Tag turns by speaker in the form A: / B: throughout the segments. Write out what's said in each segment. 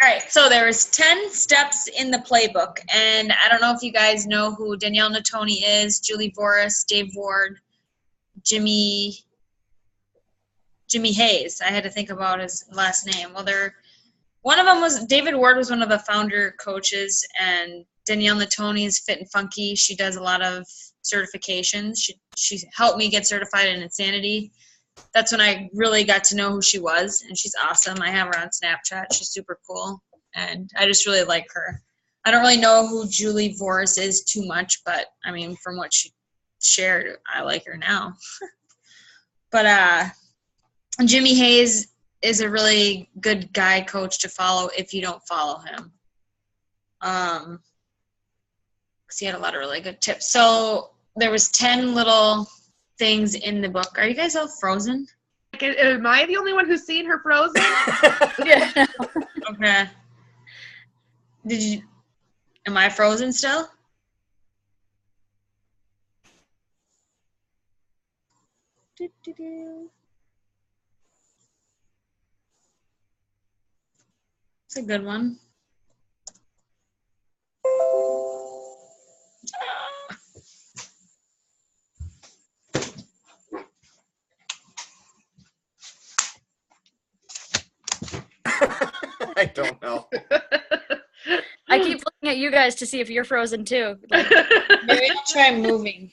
A: All right, so there was 10 steps in the playbook, and I don't know if you guys know who Danielle Natoni is, Julie Voris, Dave Ward, Jimmy Hayes. I had to think about his last name. Well, one of them was David Ward was one of the founder coaches, and Danielle Natoni is Fit and Funky. She does a lot of certifications. She helped me get certified in Insanity. That's when I really got to know who she was, and she's awesome. I have her on Snapchat. She's super cool, and I just really like her. I don't really know who Julie Voris is too much, but, I mean, from what she shared, I like her now. But Jimmy Hayes is a really good guy coach to follow if you don't follow him. Because he had a lot of really good tips. So there was 10 little things in the book. Are you guys all frozen?
B: Am I the only one who's seen her frozen?
A: Yeah. Okay. Am I frozen still? It's a good one.
C: I don't know.
D: I keep looking at you guys to see if you're frozen too. Like,
A: Maybe I'll try moving.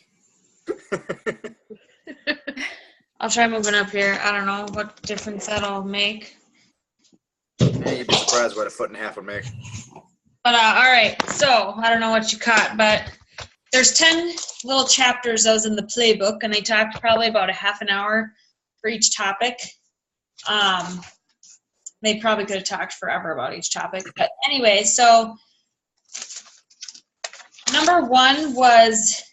A: I'll try moving up here. I don't know what difference that'll make.
C: Yeah, you'd be surprised what a 1.5 feet would make.
A: But all right, so I don't know what you caught, but there's 10 little chapters that was in the playbook, and they talked probably about a half an hour for each topic. They probably could have talked forever about each topic, but anyway, so number 1 was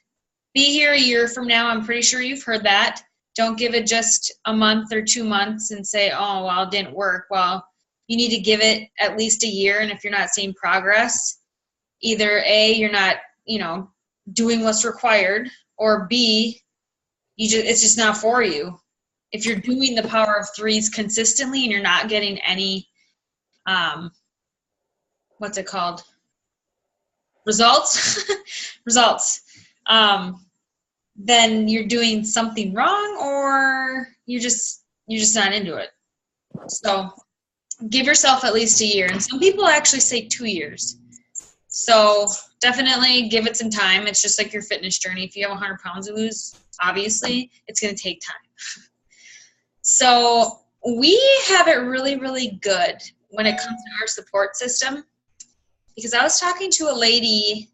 A: be here a year from now. I'm pretty sure you've heard that. Don't give it just a month or 2 months and say, oh, well, it didn't work. Well, you need to give it at least a year, and if you're not seeing progress, either A, you're not, doing what's required, or B, it's just not for you. If you're doing the power of threes consistently and you're not getting any, what's it called? Results? Results. Then you're doing something wrong, or you're just not into it. So give yourself at least a year. And some people actually say 2 years. So definitely give it some time. It's just like your fitness journey. If you have 100 pounds to lose, obviously, it's going to take time. So we have it really, really good when it comes to our support system, because I was talking to a lady,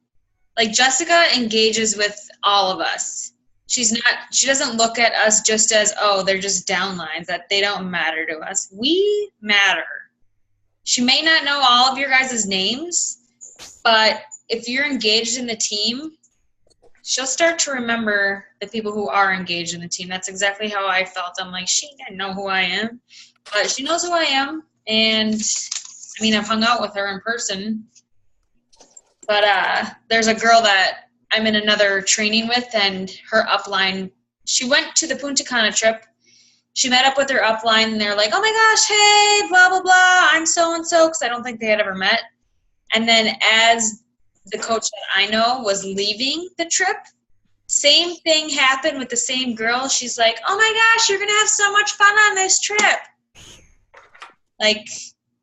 A: like Jessica engages with all of us. She doesn't look at us just as, oh, they're just downlines, that they don't matter to us. We matter. She may not know all of your guys' names, but if you're engaged in the team, she'll start to remember the people who are engaged in the team. That's exactly how I felt. I'm like, she didn't know who I am, but she knows who I am. And I mean, I've hung out with her in person, but there's a girl that I'm in another training with, and her upline, she went to the Punta Cana trip. She met up with her upline, and they're like, oh my gosh, hey, blah, blah, blah, I'm so-and-so, because I don't think they had ever met. And then as the coach that I know was leaving the trip, same thing happened with the same girl. She's like, oh my gosh, you're going to have so much fun on this trip. Like,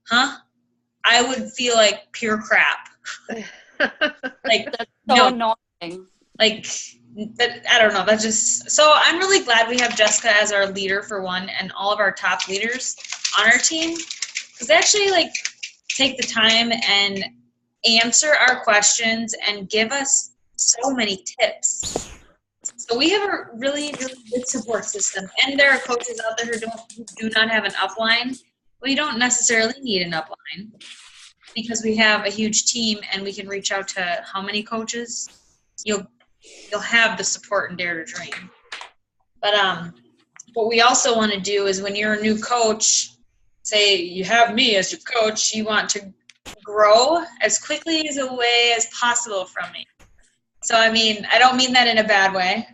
A: huh? I would feel like pure crap. Like,
D: that's so annoying.
A: Like, I don't know. That's just, so I'm really glad we have Jessica as our leader for one, and all of our top leaders on our team, because they actually take the time and answer our questions and give us so many tips. So we have a really, really good support system. And there are coaches out there who do not have an upline. Well, you don't necessarily need an upline, because we have a huge team and we can reach out to how many coaches? You'll have the support in Dare to Dream. But what we also want to do is, when you're a new coach, say you have me as your coach, you want to grow as quickly as away as possible from me. So, I mean, I don't mean that in a bad way.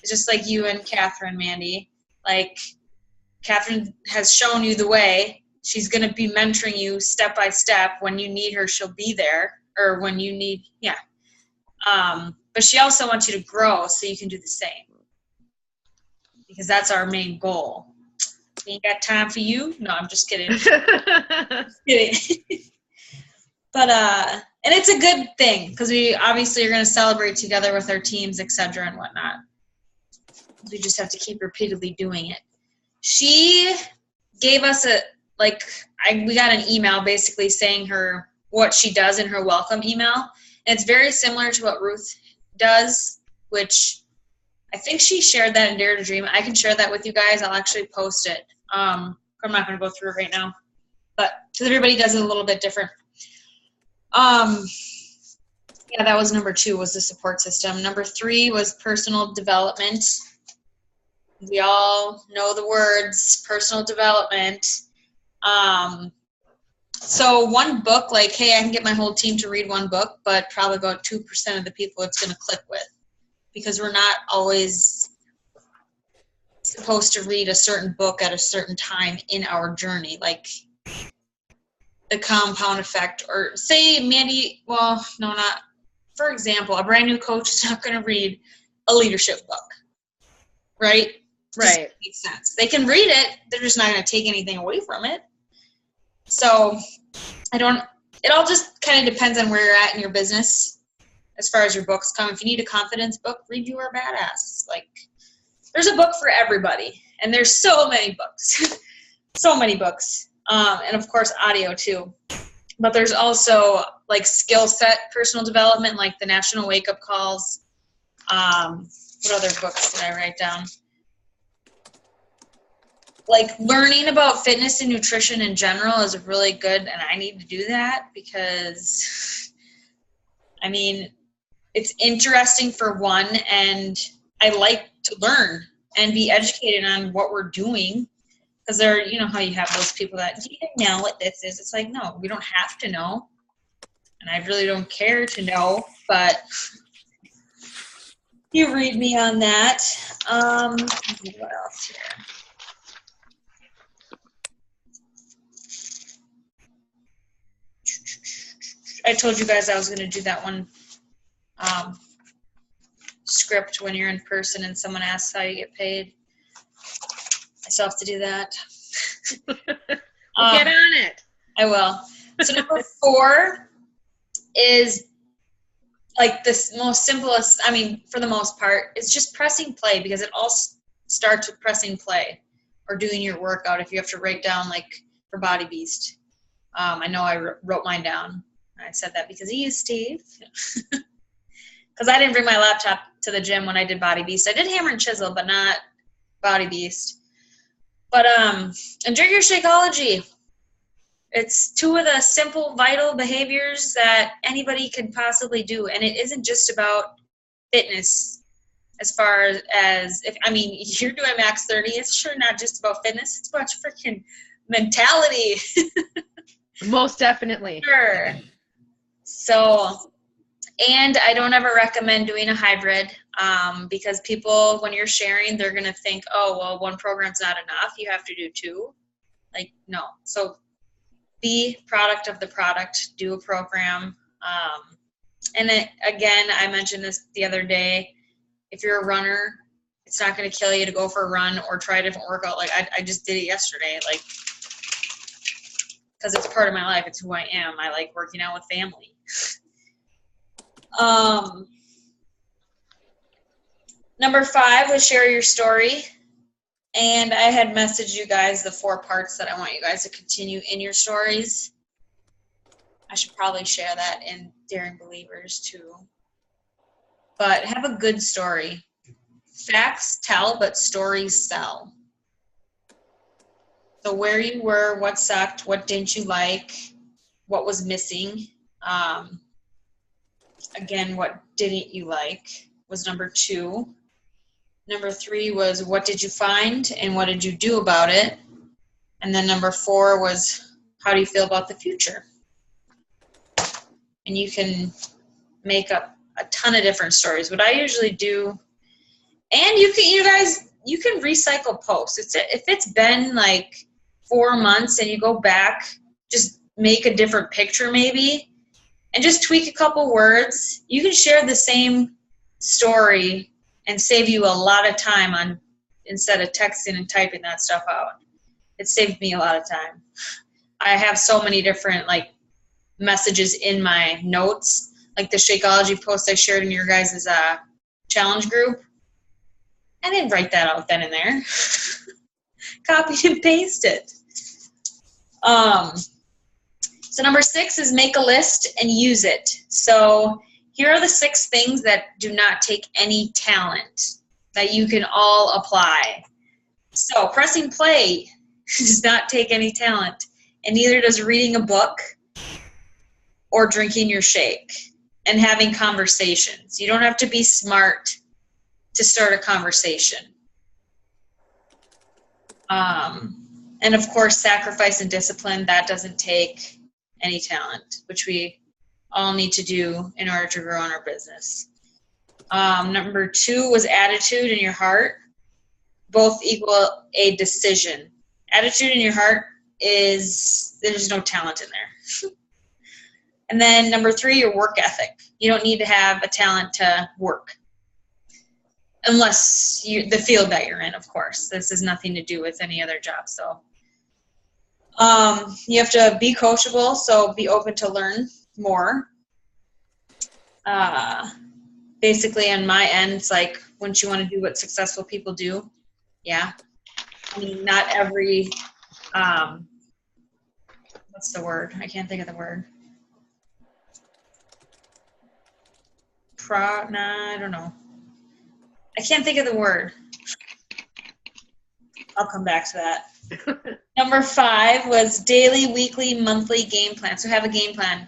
A: It's just like you and Catherine, Mandy. Like, Catherine has shown you the way. She's going to be mentoring you step by step. When you need her, she'll be there. Or when you need, but she also wants you to grow so you can do the same. Because that's our main goal. Ain't got time for you? No, I'm just kidding. Just kidding. But, and it's a good thing because we obviously are going to celebrate together with our teams, et cetera, and whatnot. We just have to keep repeatedly doing it. She gave us we got an email basically saying what she does in her welcome email. And it's very similar to what Ruth does, which I think she shared that in Dare to Dream. I can share that with you guys. I'll actually post it. I'm not going to go through it right now, but because everybody does it a little bit different. That was number 2 was the support system. Number 3 was personal development. We all know the words personal development. So one book, like, hey, I can get my whole team to read one book, but probably about 2% of the people it's going to click with, because we're not always supposed to read a certain book at a certain time in our journey, like The Compound Effect, or say for example, a brand new coach is not going to read a leadership book, right?
B: Right.
A: Makes sense. They can read it, they're just not going to take anything away from it. So it all just kind of depends on where you're at in your business as far as your books come. If you need a confidence book, read You Are Badass. Like, there's a book for everybody, and there's so many books. So many books. And of course audio too. But there's also like skill set personal development, like the National Wake Up Calls. What other books did I write down? Like learning about fitness and nutrition in general is really good, and I need to do that because, I mean, it's interesting for one, and I like to learn and be educated on what we're doing, because you know how you have those people that, do you know what this is? It's like, no, we don't have to know, and I really don't care to know, but you read me on that. What else here? I told you guys I was going to do that one script when you're in person and someone asks how you get paid. I still have to do that.
B: Get on it.
A: I will. So number 4 is like this most simplest, I mean, for the most part, it's just pressing play, because it all starts with pressing play or doing your workout. If you have to write down, like for Body Beast. I know I wrote mine down. I said that because he is Steve. Because I didn't bring my laptop to the gym when I did Body Beast. I did Hammer and Chisel, but not Body Beast. But and drink your Shakeology. It's 2 of the simple, vital behaviors that anybody could possibly do. And it isn't just about fitness as far as, you're doing Max 30. It's sure not just about fitness. It's about your freaking mentality.
B: Most definitely.
A: Sure. So, and I don't ever recommend doing a hybrid because people, when you're sharing, they're going to think, oh, well, one program's not enough. You have to do 2. Like, no. So be product of the product, do a program. And then, again, I mentioned this the other day. If you're a runner, it's not going to kill you to go for a run or try a different workout. Like I just did it yesterday. Like, because it's part of my life. It's who I am. I like working out with family. Number 5 was share your story. And I had messaged you guys the 4 parts that I want you guys to continue in your stories. I should probably share that in Daring Believers too. But have a good story. Facts tell, but stories sell. So where you were, what sucked, what didn't you like, what was missing. Again, what didn't you like was number 2. Number 3 was what did you find and what did you do about it? And then number 4 was how do you feel about the future? And you can make up a ton of different stories. What I usually do, and you can recycle posts. If it's been like 4 months and you go back, just make a different picture maybe, and just tweak a couple words, you can share the same story and save you a lot of time instead of texting and typing that stuff out. It saved me a lot of time. I have so many different messages in my notes, like the Shakeology post I shared in your guys' challenge group. I didn't write that out then and there. Copied and pasted. So number 6 is make a list and use it. So here are the 6 things that do not take any talent that you can all apply. So pressing play does not take any talent, and neither does reading a book or drinking your shake and having conversations. You don't have to be smart to start a conversation. And of course, sacrifice and discipline, that doesn't take any talent, which we all need to do in order to grow in our business. Number 2 was attitude in your heart. Both equal a decision. Attitude in your heart there's no talent in there. And then number 3, your work ethic. You don't need to have a talent to work. Unless the field that you're in, of course. This has nothing to do with any other job. So you have to be coachable, so be open to learn more. Basically, on my end, it's like, wouldn't you want to do what successful people do? Yeah. I mean, not every, what's the word? I can't think of the word. I don't know. I can't think of the word. I'll come back to that. Number 5 was daily, weekly, monthly game plan. So have a game plan.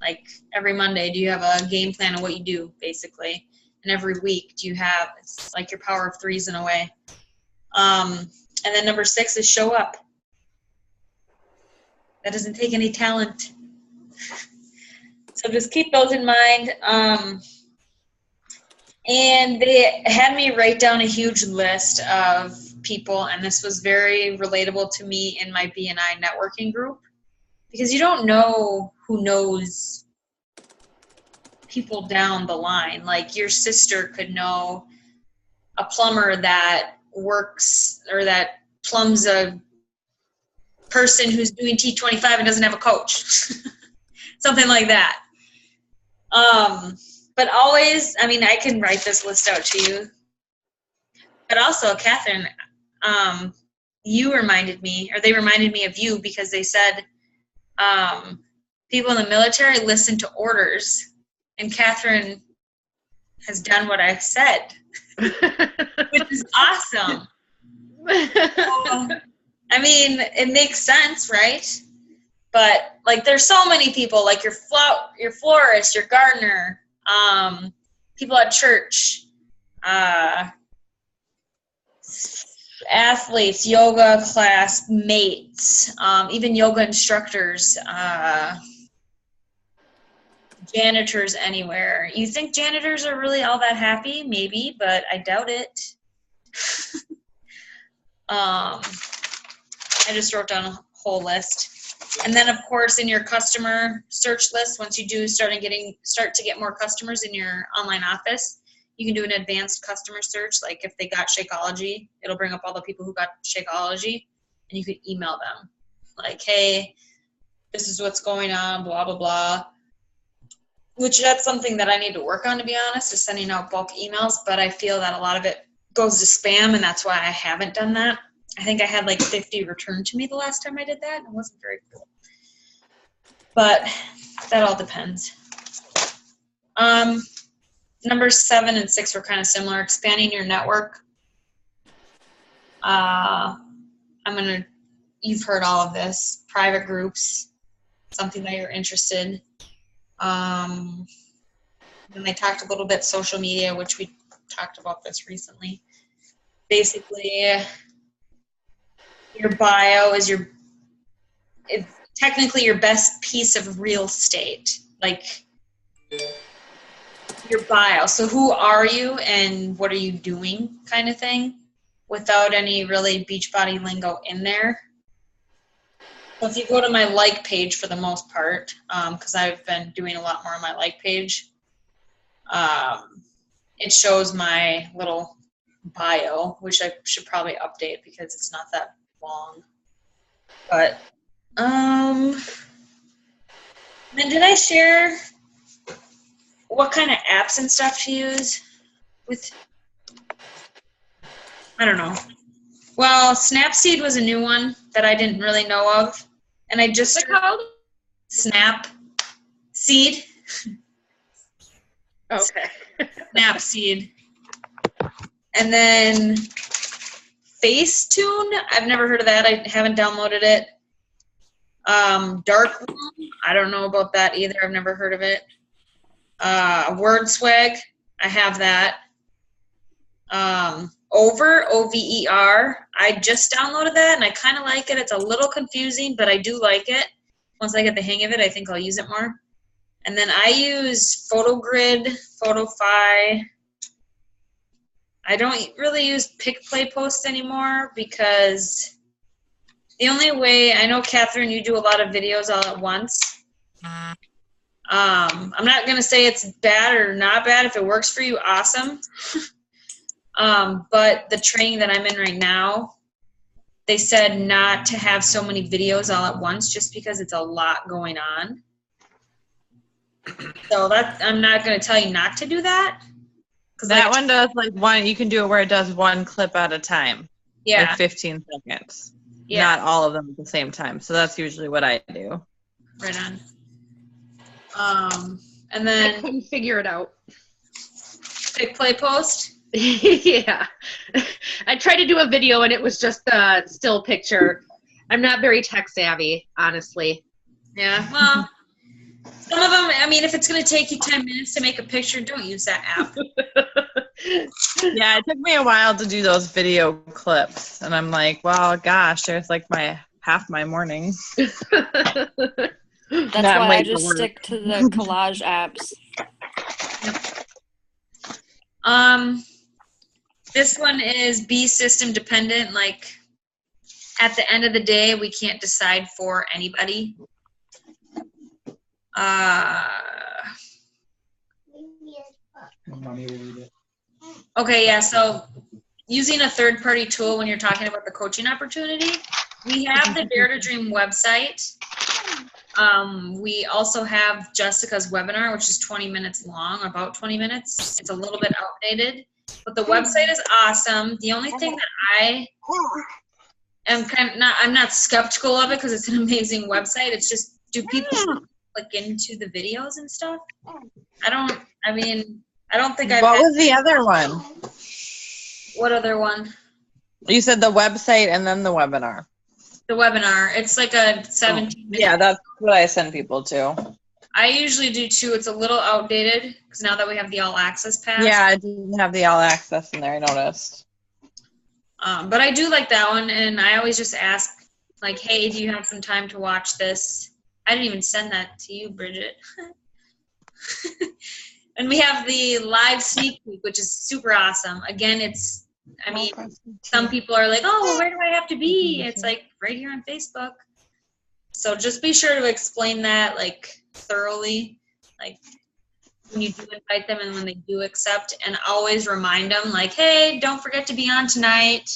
A: Like every Monday, do you have a game plan of what you do, basically? And every week, do you have, it's like your power of 3s in a way. And then number 6 is show up. That doesn't take any talent. So just keep those in mind. And they had me write down a huge list of people, and this was very relatable to me in my BNI networking group, because you don't know who knows people down the line. Like your sister could know a plumber that works or that plumbs a person who's doing T25 and doesn't have a coach. Something like that. But always, I mean, I can write this list out to you. But also, Catherine, you reminded me, or they reminded me of you, because they said people in the military listen to orders, and Catherine has done what I said, which is awesome. So, I mean, it makes sense, right? But like, there's so many people, like your florist, your gardener, people at church, athletes, yoga class mates, even yoga instructors, janitors anywhere. You think janitors are really all that happy? Maybe, but I doubt it. I just wrote down a whole list. And then, of course, in your customer search list, once you do start to get more customers in your online office, you can do an advanced customer search. Like if they got Shakeology, it'll bring up all the people who got Shakeology, and you could email them. Like, hey, this is what's going on, blah, blah, blah. Which that's something that I need to work on, to be honest, is sending out bulk emails. But I feel that a lot of it goes to spam, and that's why I haven't done that. I think I had like 50 returned to me the last time I did that. It wasn't very cool. But that all depends. Number 7 and 6 were kind of similar. Expanding your network. You've heard all of this. Private groups, something that you're interested. Then they talked a little bit social media, which we talked about this recently. Basically, your bio is it's technically your best piece of real estate, like your bio. So who are you and what are you doing kind of thing, without any really Beachbody lingo in there. So if you go to my like page for the most part, because I've been doing a lot more on my like page, it shows my little bio, which I should probably update because it's not that long. But then did I share what kind of apps and stuff to use with? I don't know. Well, Snapseed was a new one that I didn't really know of, and I just
B: What's it called?
A: Snapseed.
B: Okay.
A: Snapseed. And then Facetune. I've never heard of that. I haven't downloaded it. Darkroom. I don't know about that either. I've never heard of it. WordSwag. I have that. Over, O-V-E-R. I just downloaded that, and I kind of like it. It's a little confusing, but I do like it. Once I get the hang of it, I think I'll use it more. And then I use PhotoGrid, Photofy. I don't really use PicPlayPost anymore because the only way, I know, Catherine, you do a lot of videos all at once. I'm not going to say it's bad or not bad. If it works for you, awesome. But the training that I'm in right now, they said not to have so many videos all at once just because it's a lot going on. So I'm not going to tell you not to do that.
E: That one does like one, you can do it where it does one clip at a time.
A: Yeah.
E: Like 15 seconds.
A: Yeah.
E: Not all of them at the same time. So that's usually what I do.
A: Right on. And
B: I
A: then
B: couldn't figure it out.
A: PicPlayPost.
B: Yeah. I tried to do a video and it was just a still picture. I'm not very tech savvy, honestly.
A: Yeah, well, some of them, I mean, if it's going to take you 10 minutes to make a picture, don't use that app.
E: Yeah, it took me a while to do those video clips. And I'm like, well, gosh, there's like half my morning.
D: That's
E: Not
D: why I
E: late
D: just
E: for work.
D: stick to the collage apps.
A: This one is be system dependent. Like, at the end of the day, we can't decide for anybody. Okay, yeah, so using a third-party tool when you're talking about the coaching opportunity, we have the Dare to Dream website. We also have Jessica's webinar, which is 20 minutes long, about 20 minutes. It's a little bit outdated, but the website is awesome. The only thing that I am I'm not skeptical of it because it's an amazing website. It's just, do people click into the videos and stuff? I don't think I've
E: What
A: had,
E: was the other one?
A: what other one?
E: You said the website and then the webinar.
A: The webinar. It's like a 17-minute.
E: Yeah, that's what I send people to.
A: I usually do too. It's a little outdated because now that we have the all access pass.
E: Yeah, I didn't have the all access in there, I noticed.
A: But I do like that one, and I always just ask, like, hey, do you have some time to watch this? I didn't even send that to you, Bridget. And we have the live sneak peek, which is super awesome. Again, some people are like, oh, well, where do I have to be? It's like right here on Facebook. So just be sure to explain that, like, thoroughly, like, when you do invite them and when they do accept, and always remind them, like, hey, don't forget to be on tonight,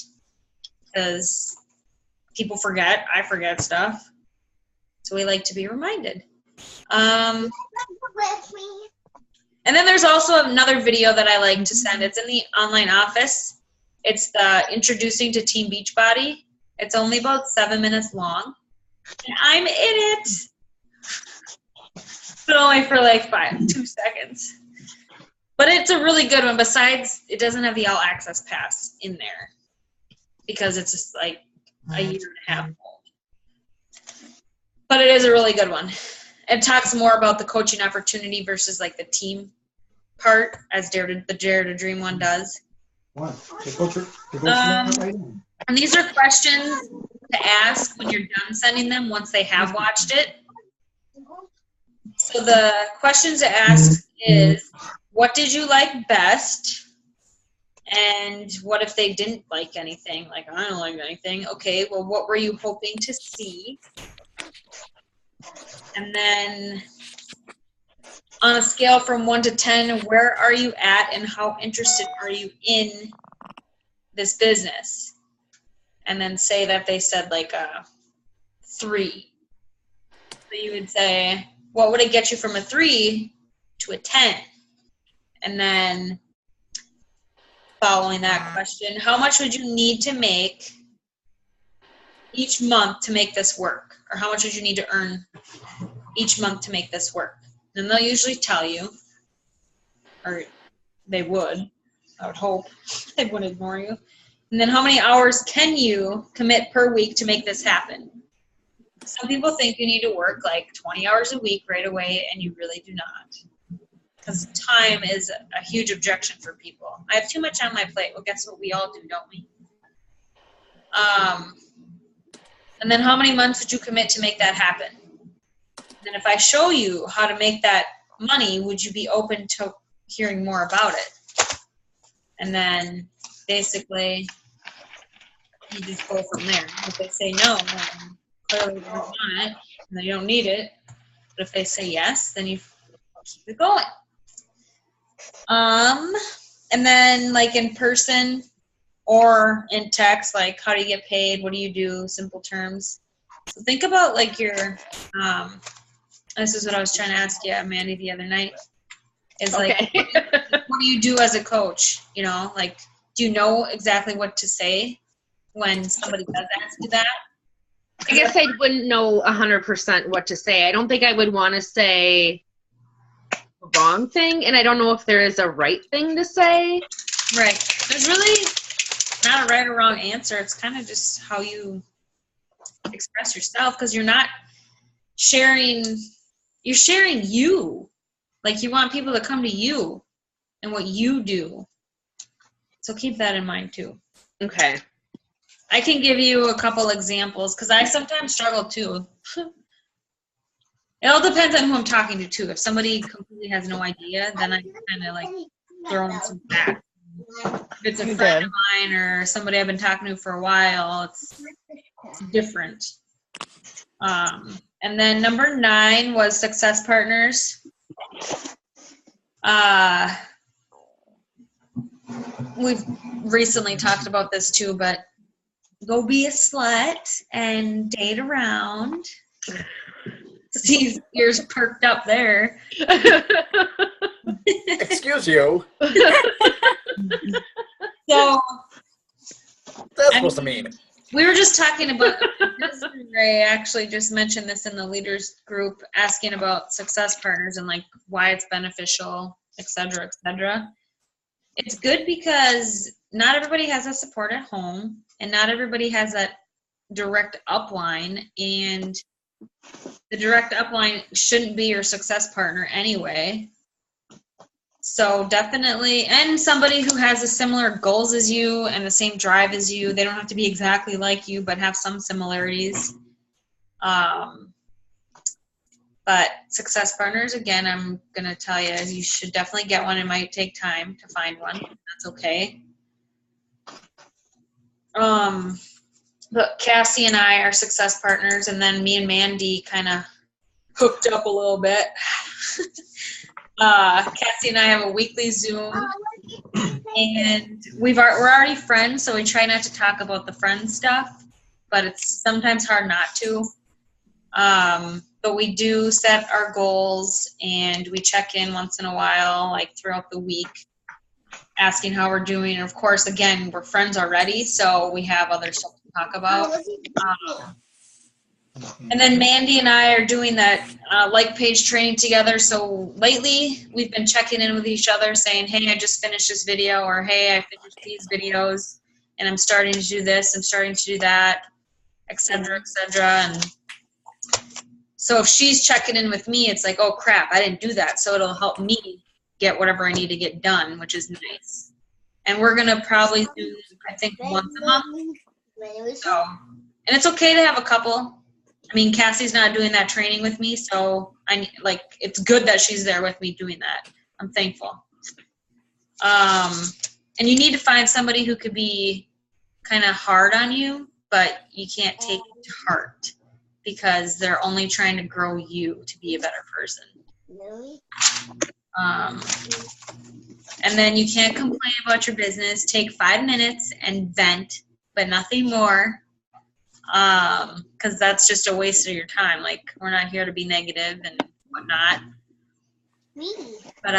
A: because people forget. I forget stuff. So we like to be reminded. And then there's also another video that I like to send. It's in the online office. It's the Introducing to Team Beachbody. It's only about 7 minutes long. And I'm in it. But only for like 2 seconds. But it's a really good one. Besides, it doesn't have the all access pass in there. Because it's just like a year and a half old. But it is a really good one. It talks more about the coaching opportunity versus like the team part, as the Dare to Dream one does. And these are questions to ask when you're done sending them once they have watched it. So the questions to ask is, what did you like best? And what if they didn't like anything? Like, I don't like anything. Okay, well, what were you hoping to see? And then on a scale from 1 to 10, where are you at and how interested are you in this business? And then say that they said like a 3. So you would say, what would it get you from a 3 to a 10? And then following that question, how much would you need to make each month to make this work? Or how much would you need to earn each month to make this work? And they'll usually tell you, or they would, I would hope. They wouldn't ignore you. And then how many hours can you commit per week to make this happen? Some people think you need to work like 20 hours a week right away, and you really do not. Because time is a huge objection for people. I have too much on my plate. Well, guess what? We all do, don't we? And then how many months would you commit to make that happen? And if I show you how to make that money, would you be open to hearing more about it? And then basically you just go from there. If they say no, then clearly they don't want it, and they don't need it. But if they say yes, then you keep it going. And then like in person or in text, like how do you get paid? What do you do? Simple terms. So think about like your, this is what I was trying to ask you, Mandy, the other night. Is like, what do you do as a coach? You know, like, do you know exactly what to say when somebody does ask you that?
B: I guess I wouldn't know 100% what to say. I don't think I would want to say the wrong thing, and I don't know if there is a right thing to say.
A: Right. There's really not a right or wrong answer. It's kind of just how you express yourself, because you're not sharing, you're sharing you. Like you want people to come to you and what you do. So keep that in mind too.
B: Okay.
A: I can give you a couple examples because I sometimes struggle too. It all depends on who I'm talking to too. If somebody completely has no idea, then I kind of like throw in some facts. If it's a friend of mine or somebody I've been talking to for a while, it's different. And then number 9 was success partners. We've recently talked about this too, but go be a slut and date around. See, ears perked up there.
C: Excuse you.
A: So
C: That's supposed to mean.
A: we were just talking about, Ray actually just mentioned this in the leaders group, asking about success partners and like why it's beneficial, et cetera, et cetera. It's good because not everybody has a support at home, and not everybody has that direct upline, and the direct upline shouldn't be your success partner anyway. So definitely, and somebody who has the similar goals as you and the same drive as you. They don't have to be exactly like you, but have some similarities. But success partners, again, I'm going to tell you, you should definitely get one. It might take time to find one. That's okay. But Cassie and I are success partners, and then me and Mandy kind of hooked up a little bit. Cassie and I have a weekly Zoom, and we're already friends, so we try not to talk about the friend stuff, but it's sometimes hard not to. But we do set our goals, and we check in once in a while, like throughout the week, asking how we're doing. And of course, again, we're friends already, so we have other stuff to talk about. And then Mandy and I are doing that like page training together. So lately, we've been checking in with each other, saying, hey, I just finished this video, or hey, I finished these videos, and I'm starting to do this, I'm starting to do that, et cetera, et cetera. And so if she's checking in with me, it's like, oh, crap, I didn't do that. So it'll help me get whatever I need to get done, which is nice. And we're going to probably do, I think, once a month. So, and it's okay to have a couple. I mean, Cassie's not doing that training with me, so it's good that she's there with me doing that. I'm thankful. And you need to find somebody who could be kind of hard on you, but you can't take it to heart, because they're only trying to grow you to be a better person. And then you can't complain about your business. Take 5 minutes and vent, but nothing more, because that's just a waste of your time. Like, we're not here to be negative and whatnot. But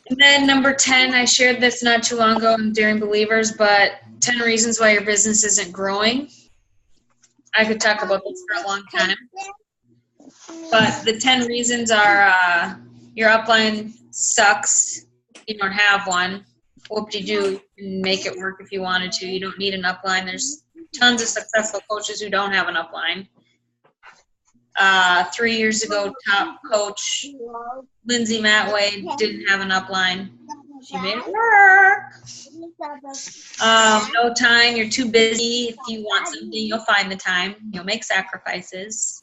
A: and then number 10, I shared this not too long ago in Daring Believers, but 10 reasons why your business isn't growing. I could talk about this for a long time. But the 10 reasons are your upline sucks. You don't have one. Whoop-de-doo. You can make it work if you wanted to. You don't need an upline. There's tons of successful coaches who don't have an upline. 3 years ago, top coach Lindsay Matway didn't have an upline. She made it work. No time. You're too busy. If you want something, you'll find the time. You'll make sacrifices.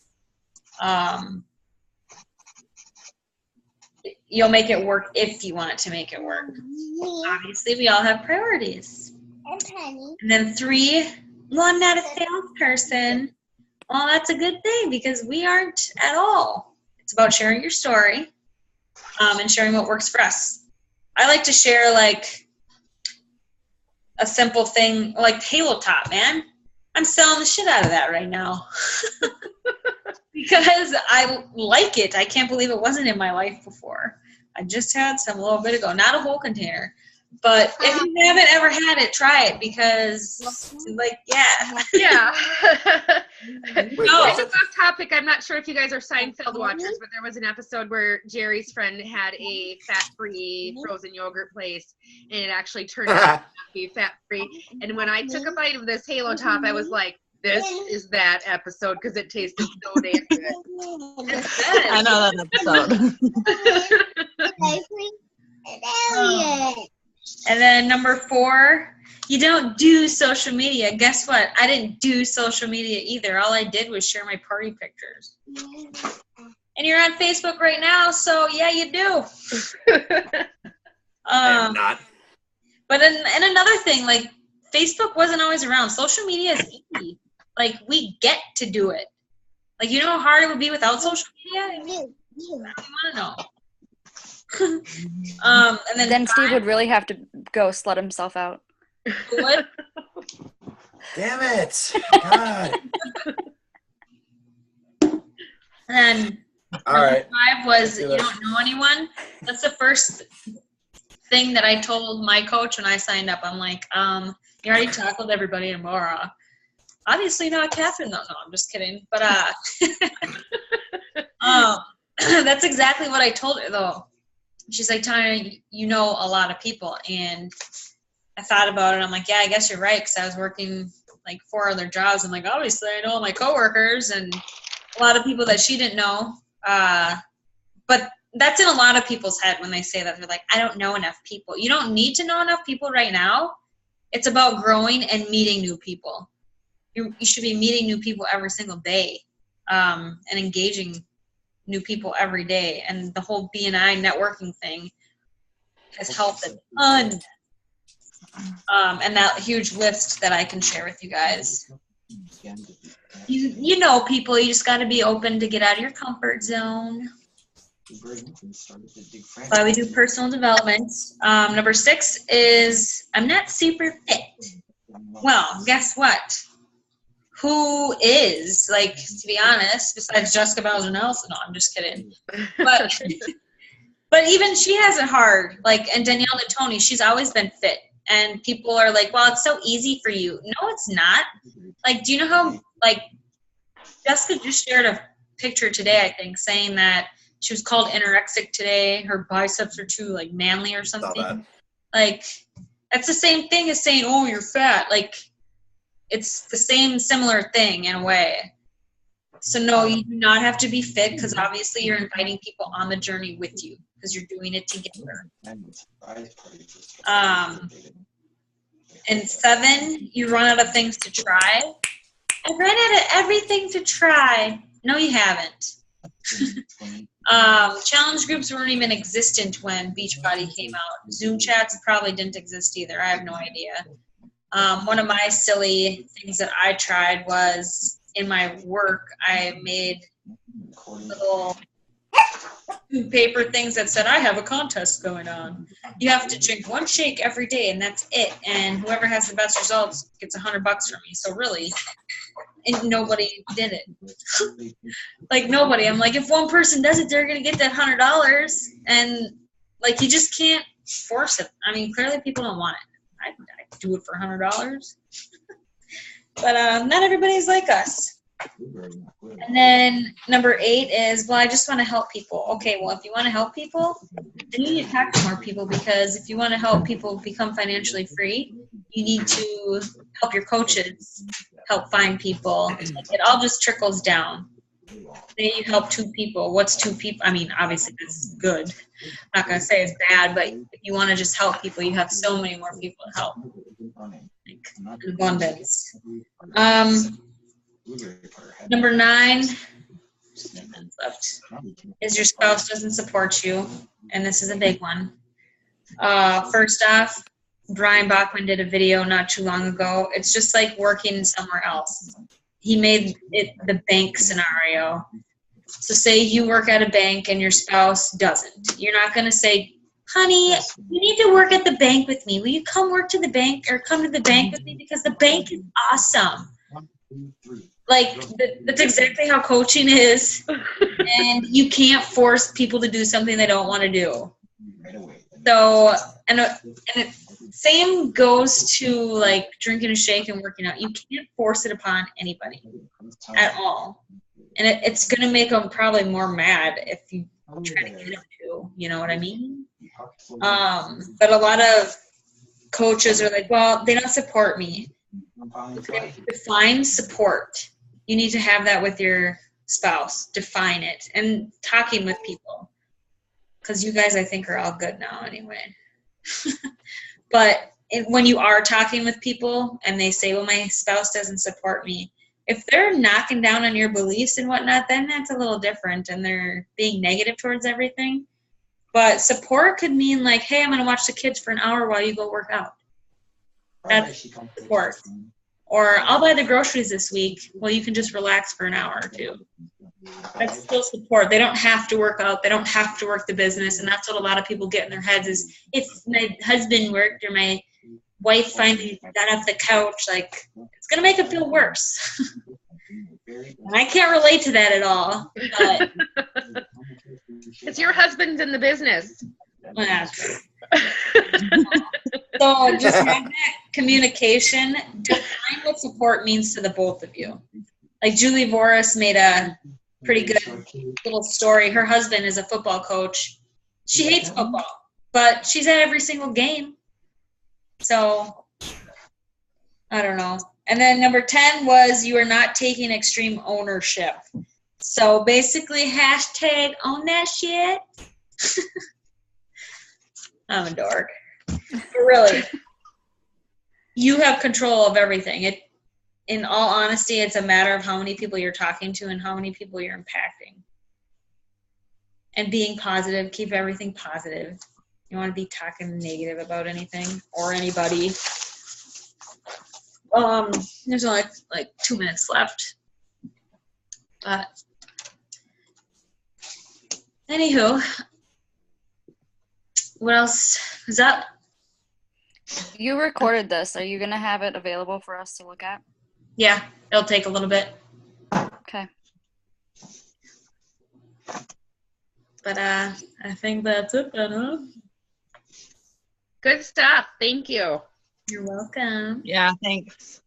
A: You'll make it work if you want it to make it work. Obviously, we all have priorities. And then 3, well, I'm not a salesperson. Well, that's a good thing because we aren't at all. It's about sharing your story and sharing what works for us. I like to share like a simple thing like Halo Top, man. I'm selling the shit out of that right now because I like it. I can't believe it wasn't in my life before. I just had some a little bit ago, not a whole container. But if you haven't ever had it, try it because, like, yeah.
B: Yeah.
C: Wait,
B: This
C: what?
B: is off topic. I'm not sure if you guys are Seinfeld watchers, but there was an episode where Jerry's friend had a fat-free frozen yogurt place, and it actually turned out to be fat-free. And when I took a bite of this Halo Top, I was like, this is that episode because it tasted so damn good.
E: I know that episode.
A: And then number 4, you don't do social media. Guess what? I didn't do social media either. All I did was share my party pictures. And you're on Facebook right now, so yeah, you do.
C: I am not.
A: But and another thing, like, Facebook wasn't always around. Social media is easy. Like, we get to do it. Like, you know how hard it would be without social media? You want to know. And
D: Then Steve would really have to go slut himself out.
A: What?
C: Damn it. God.
A: And then
C: All right.
A: 5 was
C: Do
A: you
C: this.
A: don't know anyone. That's the first thing that I told my coach when I signed up. I'm like, you already tackled everybody tomorrow. Obviously not Catherine, though. No, I'm just kidding. But that's exactly what I told her, though. She's like, Tanya, you know a lot of people. And I thought about it. I'm like, yeah, I guess you're right, because I was working like 4 other jobs. I'm like, obviously, I know all my coworkers and a lot of people that she didn't know. But that's in a lot of people's head when they say that. They're like, I don't know enough people. You don't need to know enough people right now. It's about growing and meeting new people. You should be meeting new people every single day and engaging new people every day. And the whole BNI networking thing has helped a ton. And that huge list that I can share with you guys. You know people, you just got to be open to get out of your comfort zone. That's why we do personal development. Number 6 is I'm not super fit. Well, guess what? Who is, like, to be honest, besides Jessica Bowser Nelson? No, I'm just kidding. But but even she has it hard. Like, and Danielle Natoni, she's always been fit. And people are like, well, it's so easy for you. No, it's not. Like, do you know how, like, Jessica just shared a picture today, I think, saying that she was called anorexic today. Her biceps are too, like, manly or something.
C: Saw that.
A: Like, that's the same thing as saying, oh, you're fat. Like, it's the same similar thing in a way. So, no, you do not have to be fit because obviously you're inviting people on the journey with you because you're doing it together. And 7, you run out of things to try. I ran out of everything to try. No, you haven't. Challenge groups weren't even existent when Beachbody came out. Zoom chats probably didn't exist either. I have no idea. One of my silly things that I tried was in my work, I made little paper things that said, I have a contest going on. You have to drink one shake every day, and that's it. And whoever has the best results gets $100 from me. So really, and nobody did it. Like nobody. I'm like, if one person does it, they're gonna get that $100. And like, you just can't force it. I mean, clearly people don't want it. I'd do it for $100. But not everybody's like us. And then number 8 is, well, I just want to help people. Okay, well, if you want to help people, then you need to talk to more people, because if you want to help people become financially free, you need to help your coaches help find people. It all just trickles down. Say you help 2 people. What's 2 people? I mean, obviously that's good. I'm not going to say it's bad, but if you want to just help people, you have so many more people to help. Like, in abundance. Number 9, just 9 minutes left, is your spouse doesn't support you, and this is a big one. First off, Brian Bachman did a video not too long ago. It's just like working somewhere else. He made it the bank scenario. So say you work at a bank and your spouse doesn't. You're not going to say, honey, you need to work at the bank with me. Will you come work to the bank or come to the bank with me? Because the bank is awesome. Like, that's exactly how coaching is. And you can't force people to do something they don't want to do. So, and same goes to, like, drinking a shake and working out. You can't force it upon anybody at all. And it's going to make them probably more mad if you try to get them to. You know what I mean? But a lot of coaches are like, well, they don't support me. Define support. You need to have that with your spouse. Define it. And talking with people. Because you guys, I think, are all good now anyway. But when you are talking with people and they say, well, my spouse doesn't support me, if they're knocking down on your beliefs and whatnot, then that's a little different and they're being negative towards everything. But support could mean like, hey, I'm going to watch the kids for an hour while you go work out. That's support. Or I'll buy the groceries this week. Well, you can just relax for an hour or 2. That's still support. They don't have to work out. They don't have to work the business. And that's what a lot of people get in their heads is, if my husband worked or my wife finally got off the couch, like, it's going to make it feel worse. And I can't relate to that at all. But
B: it's your husband's in the business.
A: So just have that communication. Define what support means to the both of you. Like Julie Voris made a pretty good little story. Her husband is a football coach. She hates football, but she's at every single game. So, I don't know. And then number 10 was, you are not taking extreme ownership. So basically, hashtag own that shit. I'm a dork. But really, you have control of everything. In all honesty, it's a matter of how many people you're talking to and how many people you're impacting. And being positive, keep everything positive. You want to be talking negative about anything or anybody. There's only like 2 minutes left. But anywho, what else is up?
D: You recorded this. Are you going to have it available for us to look at?
A: Yeah, it'll take a little bit.
D: Okay.
A: But I think that's it then, huh?
B: Good stuff. Thank you.
A: You're welcome.
E: Yeah, thanks.